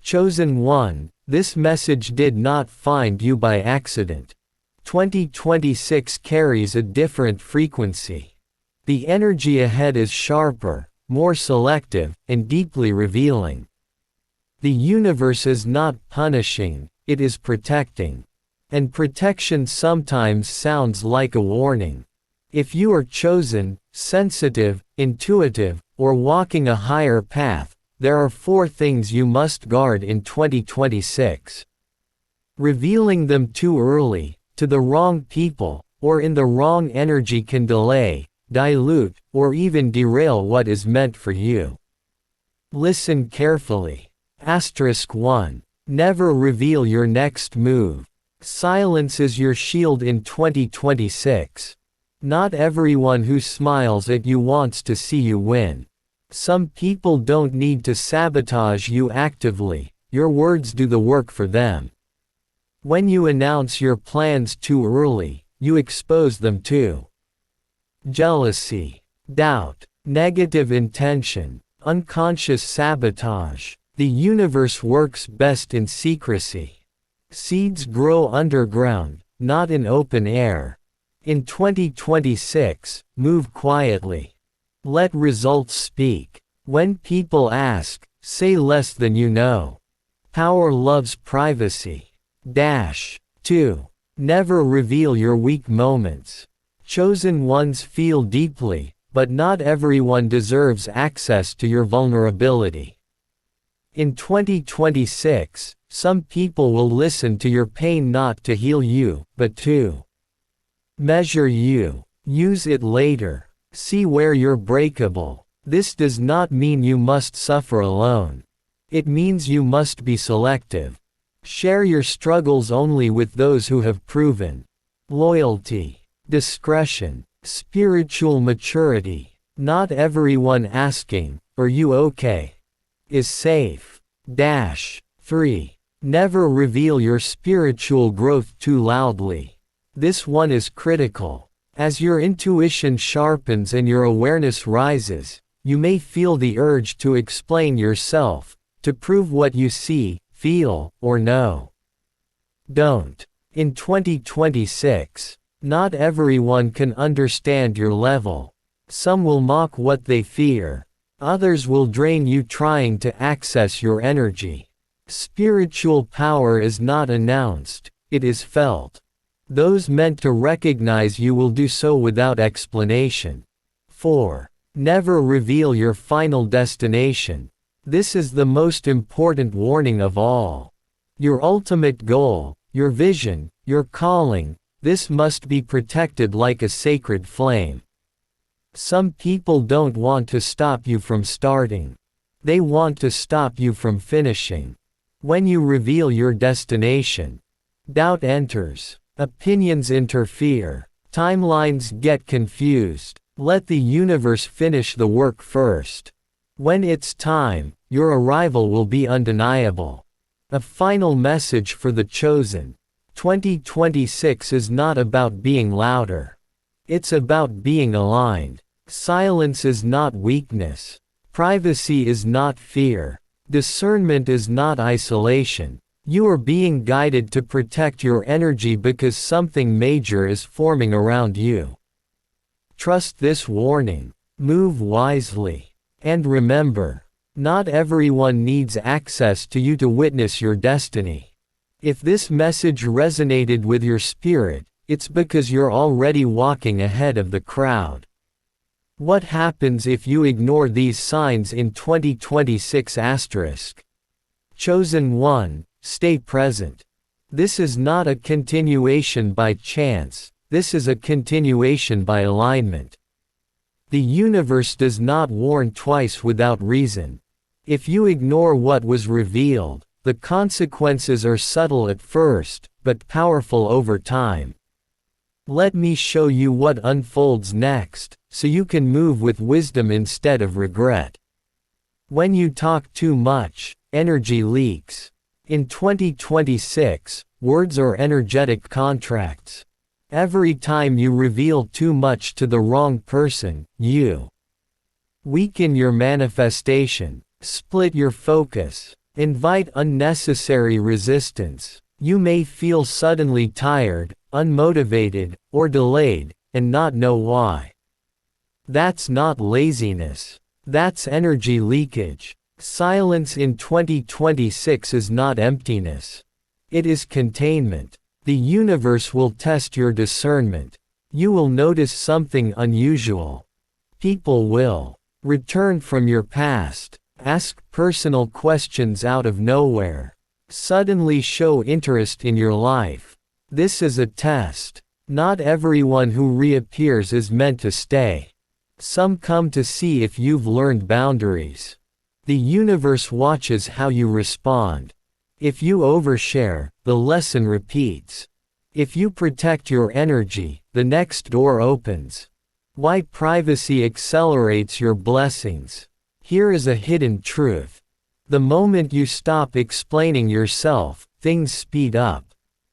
Chosen one, this message did not find you by accident. 2026 carries a different frequency. The energy ahead is sharper, more selective, and deeply revealing. The universe is not punishing, it is protecting. And protection sometimes sounds like a warning. If you are chosen, sensitive, intuitive, or walking a higher path, there are 4 things you must guard in 2026. Revealing them too early, to the wrong people, or in the wrong energy can delay, dilute, or even derail what is meant for you. Listen carefully. *1. Never reveal your next move. Silence is your shield in 2026. Not everyone who smiles at you wants to see you win. Some people don't need to sabotage you actively, your words do the work for them. When you announce your plans too early, you expose them too. Jealousy, doubt, negative intention, unconscious sabotage. The universe works best in secrecy. Seeds grow underground, not in open air. In 2026, move quietly. Let results speak. When people ask, say less than you know. Power loves privacy. 2. Never reveal your weak moments. Chosen ones feel deeply, but not everyone deserves access to your vulnerability. In 2026, some people will listen to your pain not to heal you, but to measure you. Use it later. See where you're breakable. This does not mean you must suffer alone. It means you must be selective. Share your struggles only with those who have proven loyalty, discretion, spiritual maturity. Not everyone asking, "Are you okay?" is safe. 3. Never reveal your spiritual growth too loudly. This one is critical. As your intuition sharpens and your awareness rises, you may feel the urge to explain yourself, to prove what you see, feel, or know. Don't. In 2026, not everyone can understand your level. Some will mock what they fear. Others will drain you trying to access your energy. Spiritual power is not announced, it is felt. Those meant to recognize you will do so without explanation. 4. Never reveal your final destination. This is the most important warning of all. Your ultimate goal, your vision, your calling, this must be protected like a sacred flame. Some people don't want to stop you from starting. They want to stop you from finishing. When you reveal your destination, doubt enters, opinions interfere, timelines get confused. Let the universe finish the work first. When it's time, your arrival will be undeniable. A final message for the chosen. 2026 is not about being louder. It's about being aligned. Silence is not weakness. Privacy is not fear. Discernment is not isolation. You are being guided to protect your energy because something major is forming around you. Trust this warning. Move wisely. And remember, not everyone needs access to you to witness your destiny. If this message resonated with your spirit, it's because you're already walking ahead of the crowd. What happens if you ignore these signs in 2026 *? Chosen one, stay present. This is not a continuation by chance, this is a continuation by alignment. The universe does not warn twice without reason. If you ignore what was revealed, the consequences are subtle at first, but powerful over time. Let me show you what unfolds next, so you can move with wisdom instead of regret. When you talk too much, energy leaks. In 2026, words are energetic contracts. Every time you reveal too much to the wrong person, you weaken your manifestation, split your focus, Invite unnecessary resistance. You may feel suddenly tired, unmotivated, or delayed, and not know why. That's not laziness. That's energy leakage. Silence in 2026 is not emptiness. It is containment. The universe will test your discernment. You will notice something unusual. People will return from your past, ask personal questions out of nowhere, suddenly show interest in your life. This is a test. Not everyone who reappears is meant to stay. Some come to see if you've learned boundaries. The universe watches how you respond. If you overshare, the lesson repeats. If you protect your energy, the next door opens. Why privacy accelerates your blessings. Here is a hidden truth. The moment you stop explaining yourself, things speed up.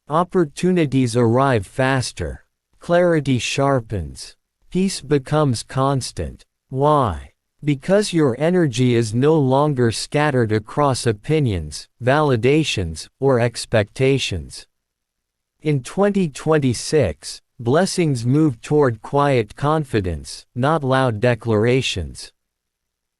Opportunities arrive faster. Clarity sharpens. Peace becomes constant. Why? Because your energy is no longer scattered across opinions, validations, or expectations. In 2026, blessings move toward quiet confidence, not loud declarations.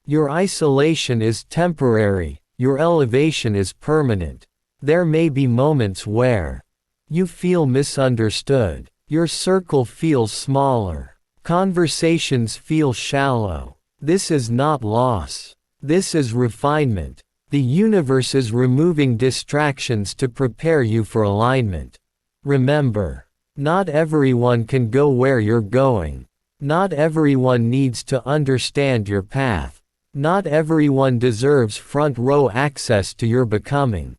Your isolation is temporary, your elevation is permanent. There may be moments where you feel misunderstood, your circle feels smaller, conversations feel shallow. This is not loss. This is refinement. The universe is removing distractions to prepare you for alignment. Remember, not everyone can go where you're going. Not everyone needs to understand your path. Not everyone deserves front row access to your becoming.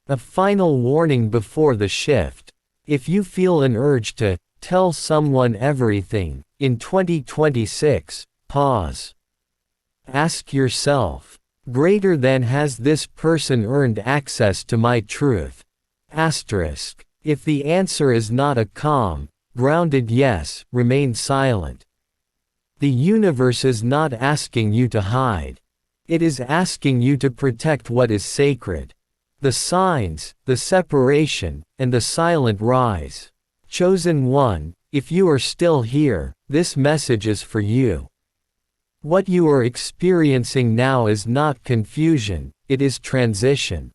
A final warning before the shift. If you feel an urge to tell someone everything in 2026, pause. Ask yourself, greater than has this person earned access to my truth? If the answer is not a calm, grounded yes, remain silent. The universe is not asking you to hide. It is asking you to protect what is sacred. The signs, the separation, and the silent rise. Chosen one, if you are still here, this message is for you. What you are experiencing now is not confusion, it is transition.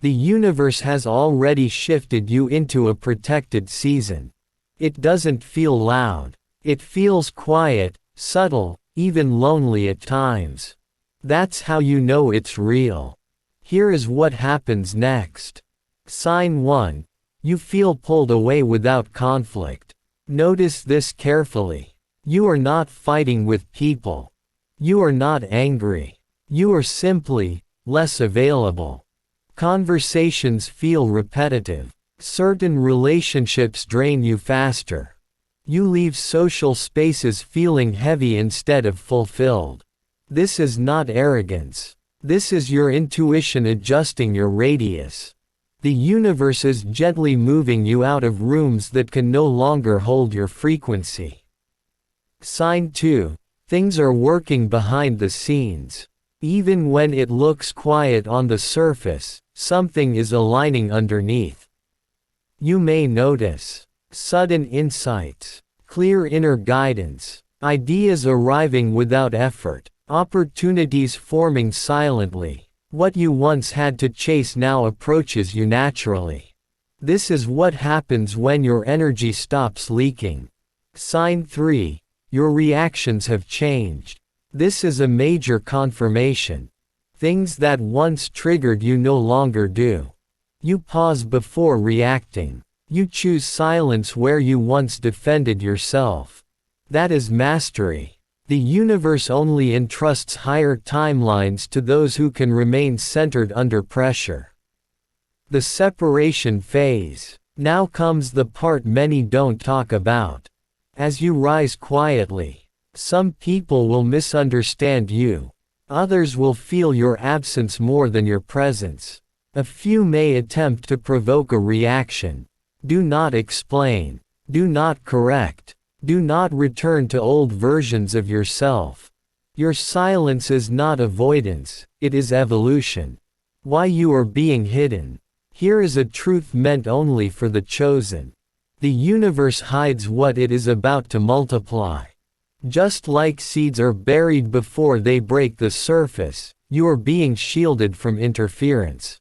The universe has already shifted you into a protected season. It doesn't feel loud. It feels quiet, subtle, even lonely at times. That's how you know it's real. Here is what happens next. Sign 1. You feel pulled away without conflict. Notice this carefully. You are not fighting with people. You are not angry. You are simply less available. Conversations feel repetitive. Certain relationships drain you faster. You leave social spaces feeling heavy instead of fulfilled. This is not arrogance. This is your intuition adjusting your radius. The universe is gently moving you out of rooms that can no longer hold your frequency. Sign 2. Things are working behind the scenes. Even when it looks quiet on the surface, something is aligning underneath. You may notice sudden insights, clear inner guidance, ideas arriving without effort, opportunities forming silently. What you once had to chase now approaches you naturally. This is what happens when your energy stops leaking. Sign 3. Your reactions have changed. This is a major confirmation. Things that once triggered you no longer do. You pause before reacting. You choose silence where you once defended yourself. That is mastery. The universe only entrusts higher timelines to those who can remain centered under pressure. The separation phase. Now comes the part many don't talk about. As you rise quietly, some people will misunderstand you. Others will feel your absence more than your presence. A few may attempt to provoke a reaction. Do not explain. Do not correct. Do not return to old versions of yourself. Your silence is not avoidance, it is evolution. Why you are being hidden. Here is a truth meant only for the chosen. The universe hides what it is about to multiply. Just like seeds are buried before they break the surface, you are being shielded from interference.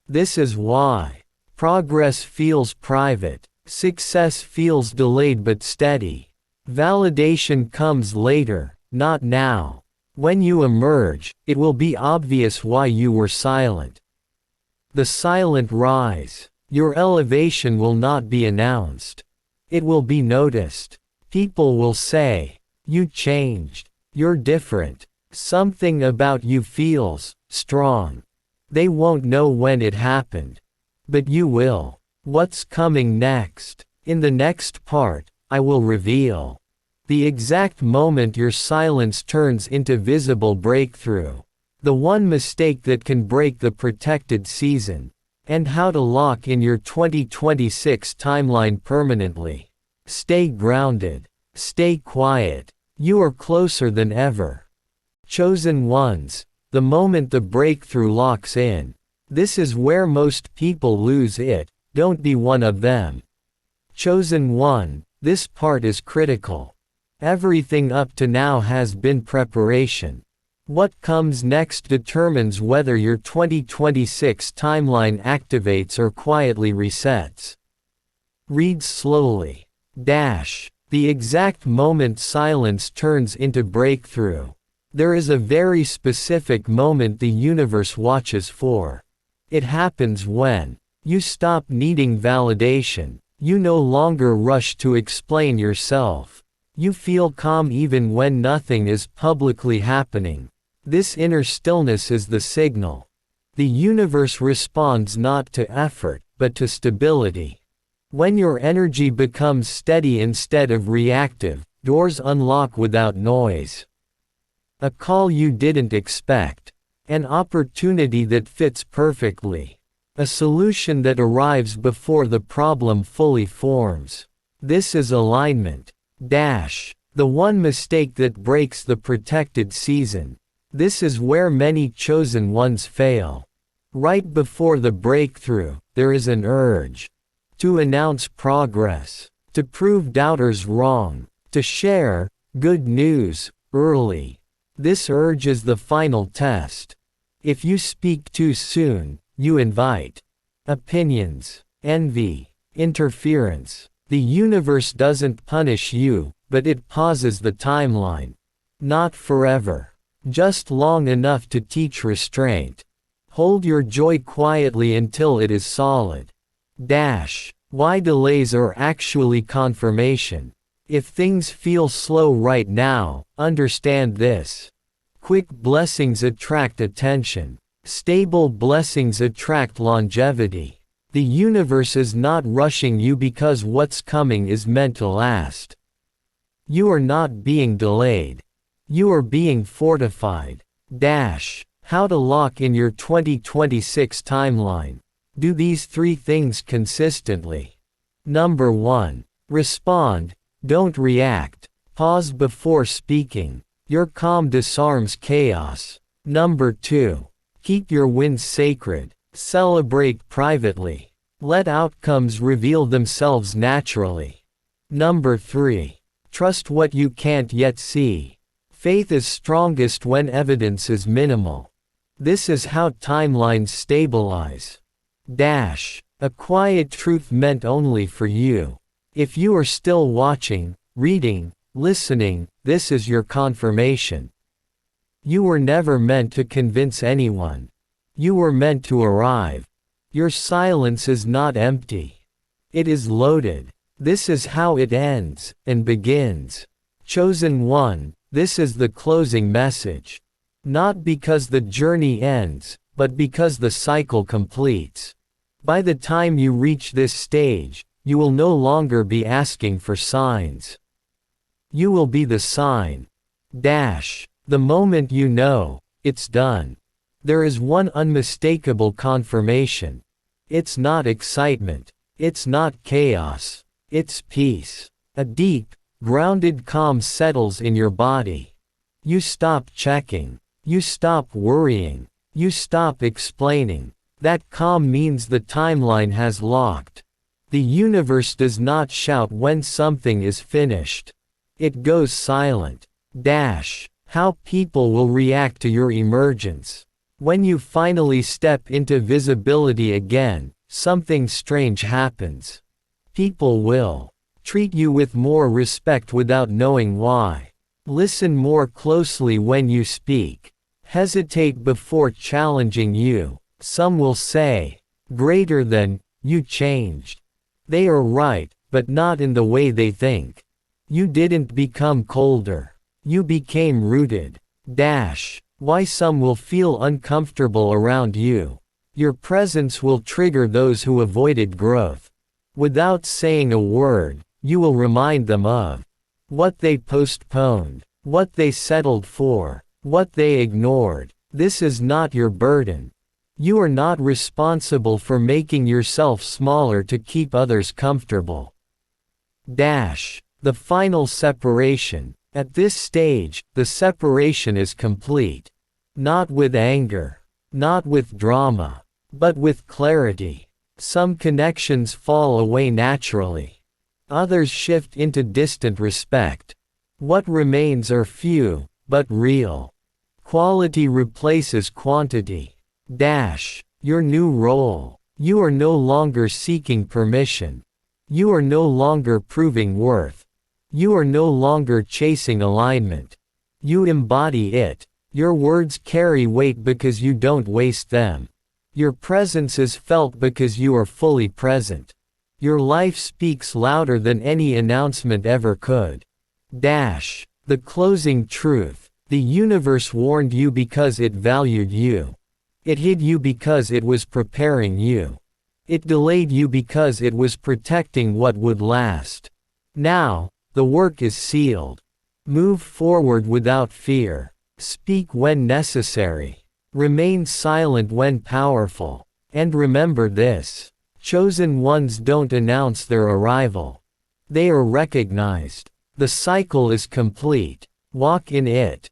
This is why progress feels private, success feels delayed but steady. Validation comes later, not now. When you emerge, it will be obvious why you were silent. The silent rise. Your elevation will not be announced. It will be noticed. People will say, "You changed. You're different. Something about you feels strong." They won't know when it happened. But you will. What's coming next? In the next part, I will reveal the exact moment your silence turns into visible breakthrough. The one mistake that can break the protected season. And how to lock in your 2026 timeline permanently. Stay grounded. Stay quiet. You are closer than ever. Chosen ones, the moment the breakthrough locks in. This is where most people lose it, don't be one of them. Chosen one, this part is critical. Everything up to now has been preparation. What comes next determines whether your 2026 timeline activates or quietly resets. Read slowly. The exact moment silence turns into breakthrough. There is a very specific moment the universe watches for. It happens when you stop needing validation. You no longer rush to explain yourself. You feel calm even when nothing is publicly happening. This inner stillness is the signal. The universe responds not to effort, but to stability. When your energy becomes steady instead of reactive, doors unlock without noise. A call you didn't expect. An opportunity that fits perfectly. A solution that arrives before the problem fully forms. This is alignment. The one mistake that breaks the protected season. This is where many chosen ones fail. Right before the breakthrough, there is an urge to announce progress, to prove doubters wrong, to share good news early. This urge is the final test. If you speak too soon, you invite opinions, envy, interference. The universe doesn't punish you, but it pauses the timeline. Not forever. Just long enough to teach restraint. Hold your joy quietly until it is solid. Why delays are actually confirmation. If things feel slow right now, understand this. Quick blessings attract attention. Stable blessings attract longevity. The universe is not rushing you because what's coming is meant to last. You are not being delayed. You are being fortified. How to lock in your 2026 timeline. Do these 3 things consistently. Number 1. Respond. Don't react. Pause before speaking. Your calm disarms chaos. Number 2. Keep your wins sacred. Celebrate privately. Let outcomes reveal themselves naturally. Number 3. Trust what you can't yet see. Faith is strongest when evidence is minimal. This is how timelines stabilize. A quiet truth meant only for you. If you are still watching, reading, listening, this is your confirmation. You were never meant to convince anyone. You were meant to arrive. Your silence is not empty. It is loaded. This is how it ends and begins. Chosen one, this is the closing message. Not because the journey ends, but because the cycle completes. By the time you reach this stage, you will no longer be asking for signs. You will be the sign. The moment you know, it's done. There is one unmistakable confirmation. It's not excitement. It's not chaos. It's peace. A deep, grounded calm settles in your body. You stop checking. You stop worrying. You stop explaining. That calm means the timeline has locked. The universe does not shout when something is finished. It goes silent. How people will react to your emergence. When you finally step into visibility again, something strange happens. People will treat you with more respect without knowing why. Listen more closely when you speak. Hesitate before challenging you. Some will say, greater than, you changed. They are right, but not in the way they think. You didn't become colder. You became rooted. Why some will feel uncomfortable around you. Your presence will trigger those who avoided growth. Without saying a word, you will remind them of what they postponed, what they settled for, what they ignored. This is not your burden. You are not responsible for making yourself smaller to keep others comfortable. The final separation. At this stage, the separation is complete. Not with anger, not with drama, but with clarity. Some connections fall away naturally. Others shift into distant respect. What remains are few, but real. Quality replaces quantity. Your new role. You are no longer seeking permission. You are no longer proving worth. You are no longer chasing alignment. You embody it. Your words carry weight because you don't waste them. Your presence is felt because you are fully present. Your life speaks louder than any announcement ever could. The closing truth. The universe warned you because it valued you. It hid you because it was preparing you. It delayed you because it was protecting what would last. Now, the work is sealed. Move forward without fear. Speak when necessary. Remain silent when powerful. And remember this. Chosen ones don't announce their arrival. They are recognized. The cycle is complete. Walk in it.